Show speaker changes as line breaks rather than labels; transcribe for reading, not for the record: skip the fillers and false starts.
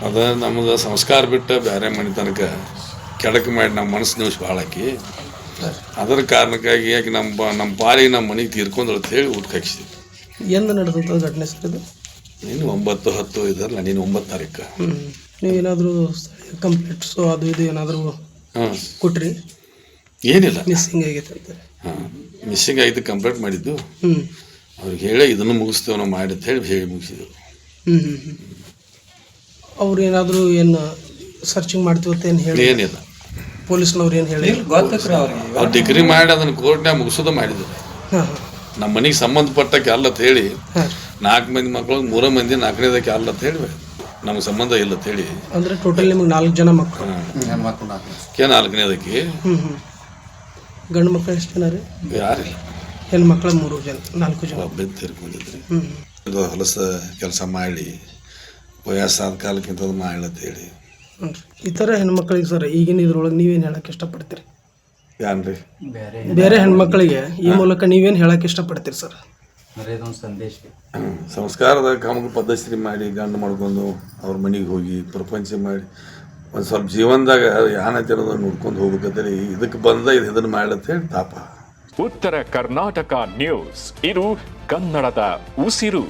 ಅದು ನಮ್ದು ಸಂಸ್ಕಾರ ಬಿಟ್ಟು ಬೇರೆ ಮನೆ ತನಕ ಕೆಡಕು ಮಾಡಿ ನಮ್ಮ ಮನಸ್ಸು ನಿಮಿಷ ಭಾಳಾಕಿ ಅದರ ಕಾರಣಕ್ಕಾಗಿ ಯಾಕೆ ನಮ್ಮ ಪಾಲಿಗೆ ನಮ್ಮ ಮನೆಗೆ ತೀರ್ಕೊಂಡ್ರು ಅಂತ ಹೇಳಿ ಊಟಕ್ಕೆ ಹಾಕಿಸಿದ್ವಿ.
ಎಂದು ನಡೆದಂಥ ಘಟನೆ ಸರ್ ಇದು?
ನೀನು 9/10 ಇದರಲ್ಲ, ನೀನು 9 ತಾರೀಕು.
ನೀವೇನಾದರೂ ಕಂಪ್ಲೇಂಟ್ಸು ಅದು ಇದು ಏನಾದರೂ
ಹಾಂ,
ಕೊಟ್ರಿ?
ಏನಿಲ್ಲ,
ಮಿಸ್ಸಿಂಗ್ ಆಗೈತೆ ಅಂತ.
ಹಾಂ, ಮಿಸ್ಸಿಂಗ್ ಆಯಿತು ಕಂಪ್ಲೇಂಟ್ ಮಾಡಿದ್ದು.
ಹ್ಞೂ
ಅವ್ರಿಗೆ ಹೇಳಿ ಇದನ್ನು ಮುಗಿಸ್ತೇವೆ ನಾವು ಮಾಡಿ ಅಂತ ಹೇಳಿ ಮುಗಿಸಿದ್ರು.
ಹ್ಞೂ ಹ್ಞೂ ಹ್ಞೂ ಅವ್ರು ಏನಾದರೂ ಏನು ಸರ್ಚಿಂಗ್ ಮಾಡ್ತೀವಿ ಅಂತ ಏನು ಹೇಳಿ?
ಏನಿಲ್ಲ,
ಪೊಲೀಸ್ನವ್ರು ಏನು ಹೇಳಿ?
ಅವ್ರು ಡಿಗ್ರಿ ಮಾಡಿ ಅದನ್ನು ಕೋರ್ಟ್ನಾಗ ಮುಗಿಸೋದು ಮಾಡಿದ್ರು.
ಹಾಂ ಹಾಂ
ನಮ್ಮ ಮನೆಗೆ ಸಂಬಂಧಪಟ್ಟಕ್ಕೆ ಅಲ್ಲ ಅಂತ ಹೇಳಿ
ಹಾಂ
4 ಮಂದಿ ಮಕ್ಕಳು 3 ಮಂದಿ 4ನೇದಕ್ಕೆ ಅಲ್ಲ ಅಂತ ಹೇಳಿ ನಮ್ಗೆ ಸಂಬಂಧ ಇಲ್ಲ ಅಂತ ಹೇಳಿ.
ಅಂದರೆ ಟೋಟಲ್ ನಿಮಗೆ 4 ಜನ ಮಕ್ಕಳು?
ಕೆ 4ನೇದಕ್ಕೆ.
ಹ್ಞೂ ಹ್ಞೂ ಗಂಡು ಮಕ್ಕಳು ಎಷ್ಟು ಜನ ರೀ?
ಯಾರಿಲ್ಲ,
ಹೆಣ್ಮಕ್ಳು 3 ಜನ, 4 ಜನ.
ಒಬ್ಬ ತೀರ್ಕೊಂಡಿದ್ರಿ.
ಹ್ಞೂ
ಇದು ಹೊಲಸ ಕೆಲಸ ಮಾಡಿ ವಯಸ್ಸಾದ ಕಾಲಕ್ಕಿಂತ ಮಾಡಿ ಅಂತ ಹೇಳಿ.
ಹ್ಞೂ ರೀ. ಈ ಥರ ಹೆಣ್ಮಕ್ಳಿಗೆ ಸರ್ ಈಗಿನ ಇದ್ರೊಳಗೆ ನೀವೇನು ಹೇಳಕ್ಕೆ ಇಷ್ಟಪಡ್ತೀರಿ?
ಯಾನ್ರಿ
ಬೇರೆ ಹೆಣ್ಮಕ್ಳಿಗೆ ಈ ಮೂಲಕ ನೀವೇನು ಹೇಳಕ್ಕೆ ಇಷ್ಟಪಡ್ತೀರಿ ಸರ್?
ಸಂಸ್ಕಾರದ ಕಾಮಕ ಪದ್ಧತಿ ಮಾಡಿ ಗಂಡು ಮಾಡ್ಕೊಂಡು ಅವ್ರ ಮನೆಗೆ ಹೋಗಿ ಪ್ರಪಂಚ ಮಾಡಿ ಒಂದು ಸ್ವಲ್ಪ ಜೀವನದಾಗ ಯಾನೈತೆ ಅನ್ನೋದನ್ನು ನೋಡ್ಕೊಂಡು ಹೋಗ್ಬೇಕಂತೇಳಿ ಇದಕ್ಕೆ ಬಂದ ಇದನ್ನು ಮಾಡ್ಲಂತ ಹೇಳಿ ತಾಪ.
ಉತ್ತರ ಕರ್ನಾಟಕ ನ್ಯೂಸ್, ಇದು ಕನ್ನಡದ ಉಸಿರು.